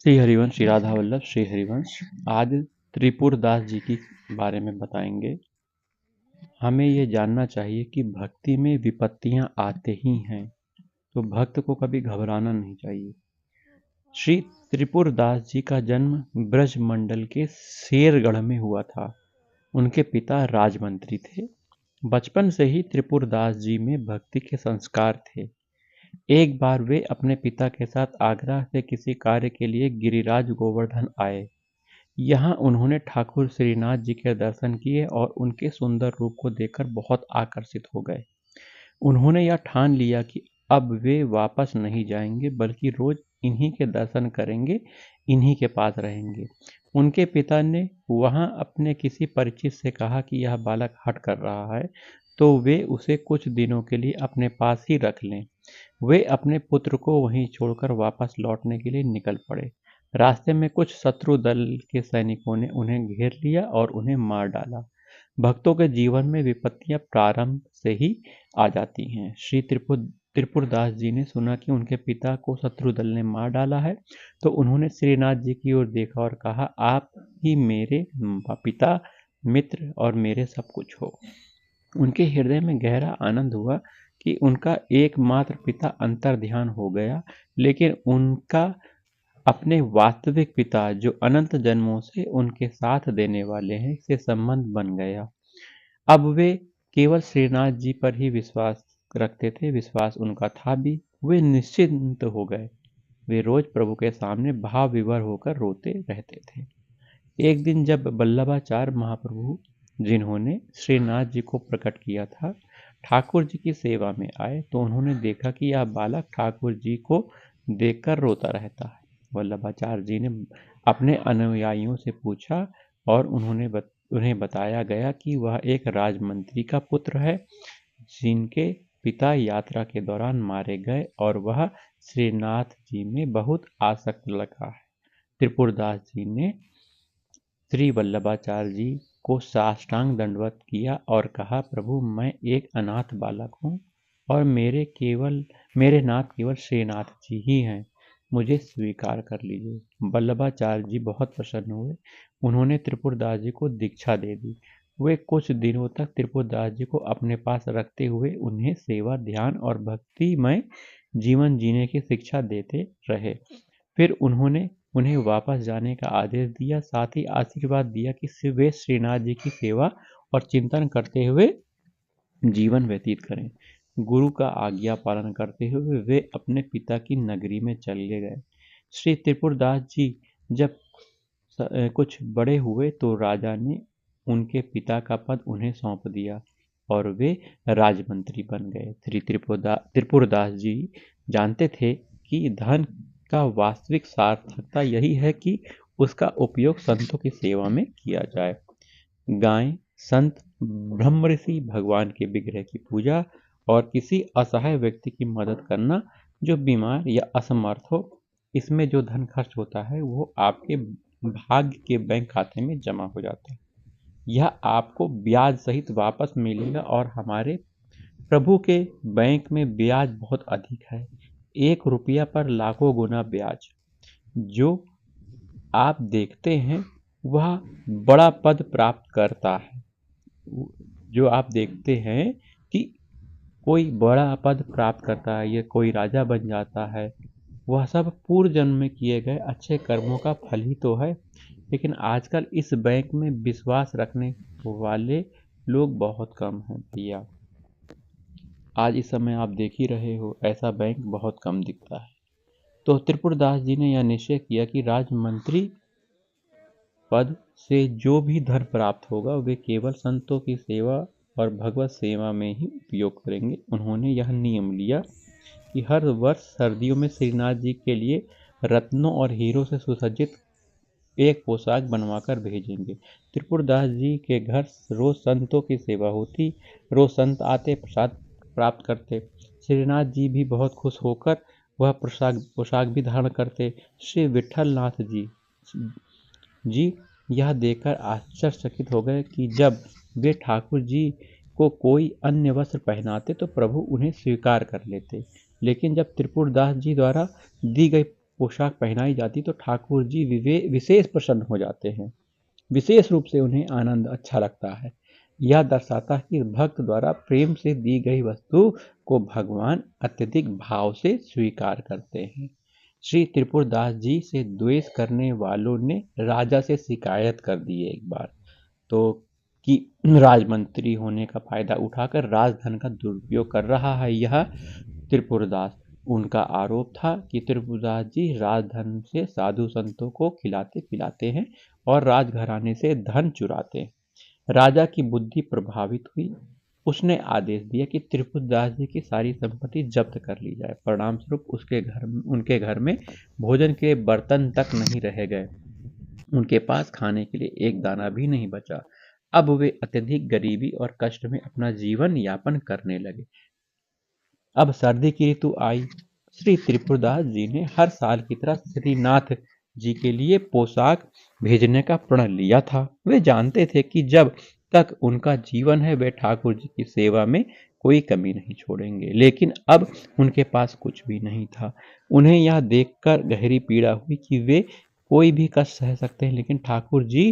श्री हरिवंश, श्री राधा वल्लभ, श्री हरिवंश। आज त्रिपुरदास जी की बारे में बताएंगे। हमें ये जानना चाहिए कि भक्ति में विपत्तियां आते ही हैं, तो भक्त को कभी घबराना नहीं चाहिए। श्री त्रिपुरदास जी का जन्म ब्रज मंडल के शेरगढ़ में हुआ था। उनके पिता राजमंत्री थे। बचपन से ही त्रिपुरदास जी में भक्ति के संस्कार थे। एक बार वे अपने पिता के साथ आगरा से किसी कार्य के लिए गिरिराज गोवर्धन आए। यहाँ उन्होंने ठाकुर श्रीनाथ जी के दर्शन किए और उनके सुंदर रूप को देखकर बहुत आकर्षित हो गए। उन्होंने यह ठान लिया कि अब वे वापस नहीं जाएंगे, बल्कि रोज इन्हीं के दर्शन करेंगे, इन्हीं के पास रहेंगे। उनके पिता ने वहां अपने किसी परिचित से कहा कि यह बालक हठ कर रहा है, तो वे उसे कुछ दिनों के लिए अपने पास ही रख लें। वे अपने पुत्र को वहीं छोड़कर वापस लौटने के लिए निकल पड़े। रास्ते में कुछ शत्रु दल के सैनिकों ने उन्हें घेर लिया और उन्हें मार डाला। भक्तों के जीवन में विपत्तियां प्रारंभ से ही आ जाती हैं। श्री त्रिपुरदास जी ने सुना कि उनके पिता को शत्रु दल ने मार डाला है, तो उन्होंने श्रीनाथ जी की ओर देखा और कहा, आप ही मेरे पिता, मित्र और मेरे सब कुछ हो। उनके हृदय में गहरा आनंद हुआ कि उनका एकमात्र पिता अंतर्ध्यान हो गया, लेकिन उनका अपने वास्तविक पिता, जो अनंत जन्मों से उनके साथ देने वाले हैं, से संबंध बन गया। अब वे केवल श्रीनाथ जी पर ही विश्वास रखते थे। विश्वास उनका था भी। वे निश्चिंत हो गए। वे रोज प्रभु के सामने भाव विभोर होकर रोते रहते थे। एक दिन जब वल्लभाचार्य महाप्रभु, जिन्होंने श्रीनाथ जी को प्रकट किया था, ठाकुर जी की सेवा में आए, तो उन्होंने देखा कि यह बालक ठाकुर जी को देखकर रोता रहता है। वल्लभाचार्य जी ने अपने अनुयायियों से पूछा और उन्हें बताया गया कि वह एक राजमंत्री का पुत्र है, जिनके पिता यात्रा के दौरान मारे गए और वह श्रीनाथ जी में बहुत आसक्त लगा है। त्रिपुरदास जी ने श्री वल्लभाचार्य जी को साष्टांग दंडवत किया और कहा, प्रभु, मैं एक अनाथ बालक हूँ और मेरे नाथ केवल श्रीनाथ जी ही हैं। मुझे स्वीकार कर लीजिए। वल्लभाचार्य जी बहुत प्रसन्न हुए। उन्होंने त्रिपुरदास जी को दीक्षा दे दी। वे कुछ दिनों तक त्रिपुरदास जी को अपने पास रखते हुए उन्हें सेवा, ध्यान और भक्तिमय जीवन जीने की शिक्षा देते रहे। फिर उन्होंने उन्हें वापस जाने का आदेश दिया, साथ ही आशीर्वाद दिया कि वे श्रीनाथ जी की सेवा और चिंतन करते हुए जीवन व्यतीत करें। गुरु का आज्ञा पालन करते हुए वे अपने पिता की नगरी में चले गए। श्री त्रिपुरदास जी जब कुछ बड़े हुए तो राजा ने उनके पिता का पद उन्हें सौंप दिया और वे राजमंत्री बन गए। श्री त्रिपुरदास जी जानते थे कि धन का वास्तविक सार्थकता यही है कि उसका उपयोग संतों की सेवा में किया जाए। गाय, संत, ब्रह्मऋषि, भगवान के विग्रह की पूजा और किसी असहाय व्यक्ति की मदद करना जो बीमार या असमर्थ हो, इसमें जो धन खर्च होता है वो आपके भाग्य के बैंक खाते में जमा हो जाता है। यह आपको ब्याज सहित वापस मिलेगा और हमारे प्रभु के बैंक में ब्याज बहुत अधिक है। 1 रुपया पर लाखों गुना ब्याज। जो आप देखते हैं वह बड़ा पद प्राप्त करता है। जो आप देखते हैं कि कोई बड़ा पद प्राप्त करता है या कोई राजा बन जाता है, वह सब पूर्व जन्म में किए गए अच्छे कर्मों का फल ही तो है। लेकिन आजकल इस बैंक में विश्वास रखने वाले लोग बहुत कम हैं भैया। आज इस समय आप देख ही रहे हो, ऐसा बैंक बहुत कम दिखता है। तो त्रिपुरदास जी ने यह निश्चय किया कि राजमंत्री पद से जो भी धन प्राप्त होगा वे केवल संतों की सेवा और भगवत सेवा में ही उपयोग करेंगे। उन्होंने यह नियम लिया कि हर वर्ष सर्दियों में श्रीनाथ जी के लिए रत्नों और हीरों से सुसज्जित एक पोशाक बनवाकर भेजेंगे। त्रिपुरदास जी के घर रोज संतों की सेवा होती। रोज संत आते, प्रसाद प्राप्त करते। श्रीनाथ जी भी बहुत खुश होकर वह पोशाक भी धारण करते। श्री विठल नाथ जी यह देखकर आश्चर्यचकित हो गए कि जब वे ठाकुर जी को कोई अन्य वस्त्र पहनाते तो प्रभु उन्हें स्वीकार कर लेते, लेकिन जब त्रिपुरदास जी द्वारा दी गई पोशाक पहनाई जाती तो ठाकुर जी विशेष प्रसन्न हो जाते हैं। विशेष रूप से उन्हें आनंद अच्छा लगता है। यह दर्शाता है कि भक्त द्वारा प्रेम से दी गई वस्तु को भगवान अत्यधिक भाव से स्वीकार करते हैं। श्री त्रिपुरदास जी से द्वेष करने वालों ने राजा से शिकायत कर दी एक बार, तो कि राजमंत्री होने का फायदा उठाकर राजधन का दुरुपयोग कर रहा है यह त्रिपुरदास। उनका आरोप था कि त्रिपुरदास जी राजधन से साधु संतों को खिलाते पिलाते हैं और राजघराने से धन चुराते हैं। राजा की बुद्धि प्रभावित हुई। उसने आदेश दिया कि त्रिपुरदास जी की सारी संपत्ति जब्त कर ली जाए। परिणाम स्वरूप उनके घर में भोजन के बर्तन तक नहीं रह गए। उनके पास खाने के लिए एक दाना भी नहीं बचा। अब वे अत्यधिक गरीबी और कष्ट में अपना जीवन यापन करने लगे। अब सर्दी की ऋतु आई। श्री त्रिपुरदास जी ने हर साल की तरह श्रीनाथ जी के लिए पोशाक भेजने का प्रण लिया था। वे जानते थे कि जब तक उनका जीवन है वे ठाकुर जी की सेवा में कोई कमी नहीं छोड़ेंगे, लेकिन अब उनके पास कुछ भी नहीं था। उन्हें यह देखकर गहरी पीड़ा हुई कि वे कोई भी कष्ट सह सकते हैं, लेकिन ठाकुर जी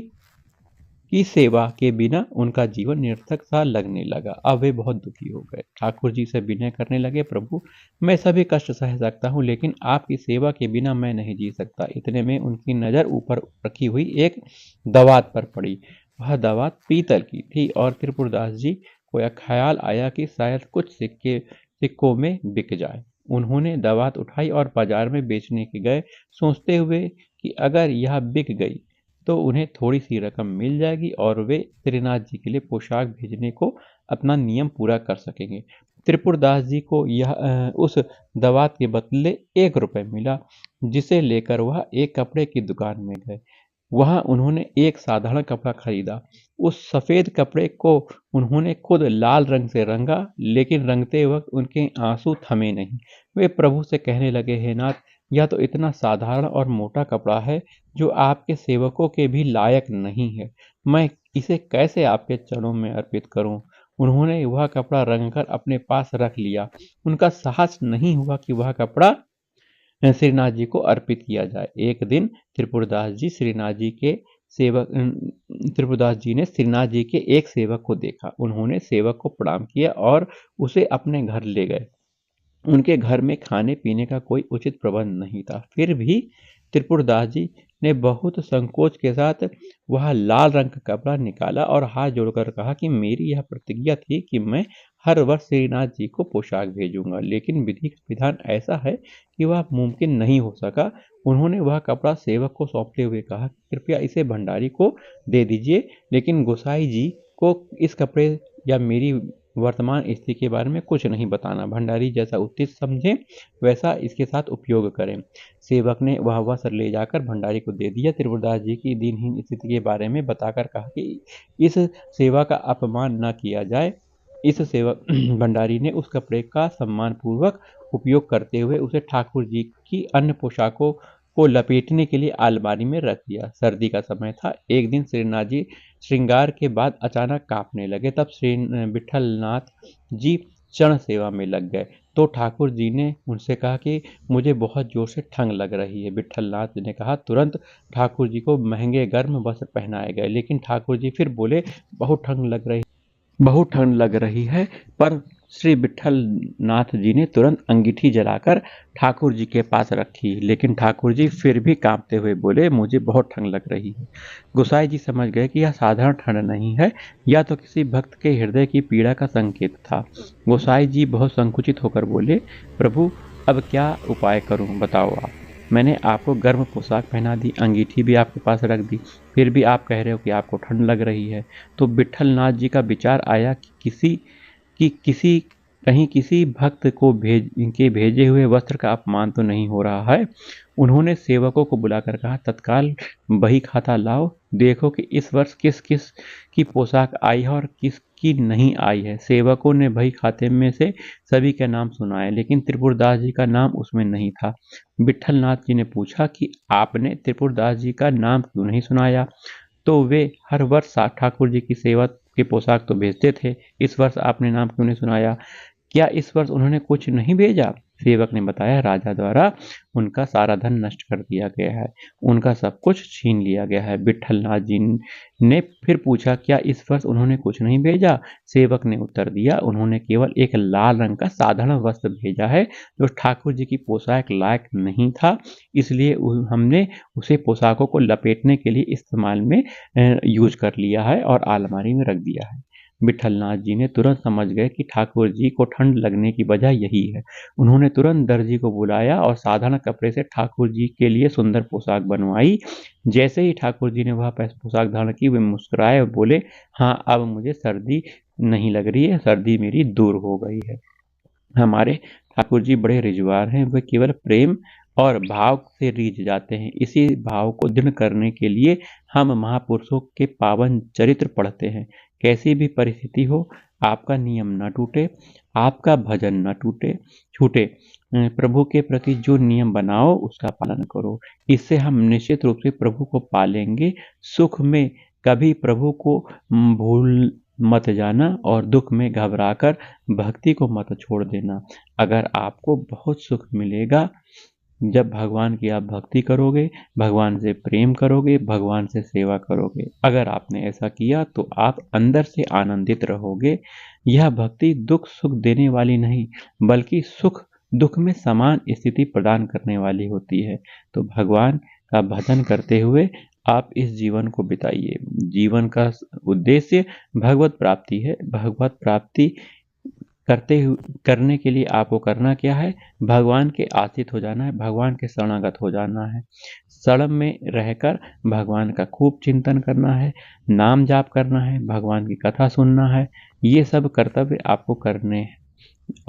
की सेवा के बिना उनका जीवन निरर्थक सा लगने लगा। अब वे बहुत दुखी हो गए। ठाकुर जी से विनय करने लगे, प्रभु मैं सभी कष्ट सह सकता हूँ, लेकिन आपकी सेवा के बिना मैं नहीं जी सकता। इतने में उनकी नज़र ऊपर रखी हुई एक दवात पर पड़ी। वह दवात पीतल की थी और त्रिपुरदास जी को यह ख्याल आया कि शायद कुछ सिक्कों में बिक जाए। उन्होंने दवात उठाई और बाजार में बेचने के गए, सोचते हुए कि अगर यह बिक गई तो उन्हें थोड़ी सी रकम मिल जाएगी और वे श्रीनाथ जी के लिए पोशाक भेजने को अपना नियम पूरा कर सकेंगे। त्रिपुरदास जी को उस दवात के बदले 1 रुपये मिला, जिसे लेकर वह एक कपड़े की दुकान में गए। वहां उन्होंने एक साधारण कपड़ा खरीदा। उस सफेद कपड़े को उन्होंने खुद लाल रंग से रंगा, लेकिन रंगते वक्त उनके आंसू थमे नहीं। वे प्रभु से कहने लगे, हे नाथ, यह तो इतना साधारण और मोटा कपड़ा है जो आपके सेवकों के भी लायक नहीं है। मैं इसे कैसे आपके चरणों में अर्पित करूं? उन्होंने वह कपड़ा रंगकर अपने पास रख लिया। उनका साहस नहीं हुआ कि वह कपड़ा श्रीनाथ जी को अर्पित किया जाए। एक दिन त्रिपुरदास जी त्रिपुरदास जी ने श्रीनाथ जी के एक सेवक को देखा। उन्होंने सेवक को प्रणाम किया और उसे अपने घर ले गए। उनके घर में खाने पीने का कोई उचित प्रबंध नहीं था। फिर भी त्रिपुरदास जी ने बहुत संकोच के साथ वह लाल रंग का कपड़ा निकाला और हाथ जोड़कर कहा कि मेरी यह प्रतिज्ञा थी कि मैं हर वर्ष श्रीनाथ जी को पोशाक भेजूंगा, लेकिन विधि का विधान ऐसा है कि वह मुमकिन नहीं हो सका। उन्होंने वह कपड़ा सेवक को सौंपते हुए कहा, कृपया इसे भंडारी को दे दीजिए, लेकिन गोसाई जी को इस कपड़े या मेरी वर्तमान स्थिति के बारे में कुछ नहीं बताना। भंडारी जैसा उचित समझे वैसा इसके साथ उपयोग करें। सेवक ने वह वस्त्र ले जाकर भंडारी को दे दिया। त्रिपुरदास जी की दीनहीन स्थिति के बारे में बताकर कहा कि इस सेवा का अपमान न किया जाए। इस सेवक भंडारी ने उस कपड़े का सम्मान पूर्वक उपयोग करते हुए उसे ठाकुर जी की अन्य पोशाकों को लपेटने के लिए अलमारी में रख दिया। सर्दी का समय था। एक दिन श्रीनाथ जी श्रृंगार के बाद अचानक कांपने लगे। तब श्री विठलनाथ जी चरण सेवा में लग गए तो ठाकुर जी ने उनसे कहा कि मुझे बहुत जोर से ठंड लग रही है। विठलनाथ जी ने कहा। तुरंत ठाकुर जी को महंगे गर्म वस्त्र पहनाए गए, लेकिन ठाकुर जी फिर बोले, बहुत ठंड लग रही है। पर श्री विठलनाथ जी ने तुरंत अंगीठी जलाकर ठाकुर जी के पास रखी, लेकिन ठाकुर जी फिर भी कांपते हुए बोले, मुझे बहुत ठंड लग रही है। गोसाई जी समझ गए कि यह साधारण ठंड नहीं है, या तो किसी भक्त के हृदय की पीड़ा का संकेत था। गोसाई जी बहुत संकुचित होकर बोले, प्रभु अब क्या उपाय करूं, बताओ आप। मैंने आपको गर्म पोशाक पहना दी, अंगीठी भी आपके पास रख दी, फिर भी आप कह रहे हो कि आपको ठंड लग रही है। तो विठलनाथ जी का विचार आया कि किसी भक्त को भेजे हुए वस्त्र का अपमान तो नहीं हो रहा है। उन्होंने सेवकों को बुलाकर कहा, तत्काल बही खाता लाओ, देखो कि इस वर्ष किस किस की पोशाक आई है और किसकी नहीं आई है। सेवकों ने बही खाते में से सभी के नाम सुनाए, लेकिन त्रिपुरदास जी का नाम उसमें नहीं था। विठलनाथ जी ने पूछा कि आपने त्रिपुरदास जी का नाम क्यों नहीं सुनाया? तो वे हर वर्ष ठाकुर जी की सेवा की पोशाक तो भेजते थे, इस वर्ष आपने नाम क्यों नहीं सुनाया? क्या इस वर्ष उन्होंने कुछ नहीं भेजा? सेवक ने बताया, राजा द्वारा उनका सारा धन नष्ट कर दिया गया है, उनका सब कुछ छीन लिया गया है। विट्ठलनाथ जी ने फिर पूछा, क्या इस वर्ष उन्होंने कुछ नहीं भेजा? सेवक ने उत्तर दिया, उन्होंने केवल एक लाल रंग का साधारण वस्त्र भेजा है, जो ठाकुर जी की पोशाक लायक नहीं था, इसलिए हमने उसे पोशाकों को लपेटने के लिए इस्तेमाल में यूज कर लिया है और अलमारी में रख दिया है। विट्ठलनाथ जी ने तुरंत समझ गए कि ठाकुर जी को ठंड लगने की वजह यही है। उन्होंने तुरंत दर्जी को बुलाया और साधारण कपड़े से ठाकुर जी के लिए सुंदर पोशाक बनवाई। जैसे ही ठाकुर जी ने वह पोशाक धारण की, वे मुस्कुराए और बोले, हाँ, अब मुझे सर्दी नहीं लग रही है, सर्दी मेरी दूर हो गई है। हमारे ठाकुर जी बड़े रिझवार हैं, वे केवल प्रेम और भाव से रीझ जाते हैं। इसी भाव को दृढ़ करने के लिए हम महापुरुषों के पावन चरित्र पढ़ते हैं। कैसी भी परिस्थिति हो, आपका नियम न टूटे, आपका भजन न छूटे। प्रभु के प्रति जो नियम बनाओ उसका पालन करो। इससे हम निश्चित रूप से प्रभु को पालेंगे। सुख में कभी प्रभु को भूल मत जाना और दुख में घबराकर भक्ति को मत छोड़ देना। अगर आपको बहुत सुख मिलेगा जब भगवान की आप भक्ति करोगे, भगवान से प्रेम करोगे, भगवान से सेवा करोगे। अगर आपने ऐसा किया तो आप अंदर से आनंदित रहोगे। यह भक्ति दुख सुख देने वाली नहीं, बल्कि सुख दुख में समान स्थिति प्रदान करने वाली होती है। तो भगवान का भजन करते हुए आप इस जीवन को बिताइए। जीवन का उद्देश्य भगवत प्राप्ति है। भगवत प्राप्ति करने के लिए आपको करना क्या है? भगवान के आश्रित हो जाना है, भगवान के शरणागत हो जाना है। शरण में रहकर भगवान का खूब चिंतन करना है, नाम जाप करना है, भगवान की कथा सुनना है। ये सब कर्तव्य आपको करने हैं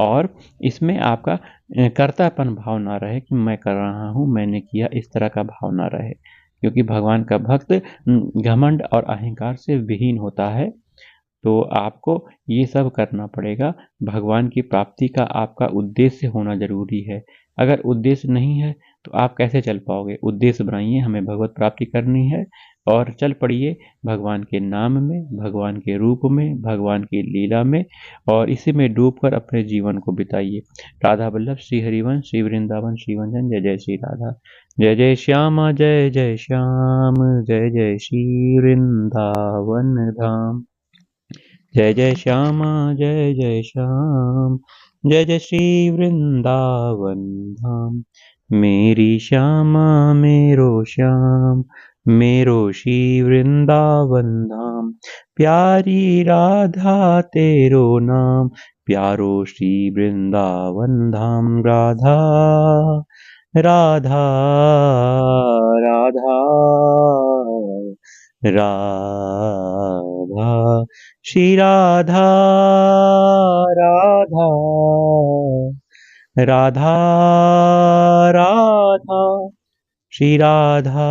और इसमें आपका कर्तापन भाव ना रहे कि मैं कर रहा हूँ, मैंने किया, इस तरह का भाव ना रहे। क्योंकि भगवान का भक्त घमंड और अहंकार से विहीन होता है। तो आपको ये सब करना पड़ेगा। भगवान की प्राप्ति का आपका उद्देश्य होना ज़रूरी है। अगर उद्देश्य नहीं है तो आप कैसे चल पाओगे? उद्देश्य बनाइए, हमें भगवत प्राप्ति करनी है और चल पड़िए भगवान के नाम में, भगवान के रूप में, भगवान की लीला में और इसी में डूबकर अपने जीवन को बिताइए। राधा वल्लभ श्री हरिवंश श्री वृंदावन श्री वंदन। जय जय श्री राधा। जय जय श्यामा जय जय श्याम, जय जय श्री वृंदावन धाम। जय जय श्यामा जय जय श्याम, जय जय श्री वृंदावन धाम। मेरी श्यामा मेरो श्याम, मेरो श्री वृंदावन धाम। प्यारी राधा तेरो नाम, प्यारो श्री वृंदावन धाम। राधा राधा राधा राधा, श्री राधा राधा राधा राधा, श्री राधा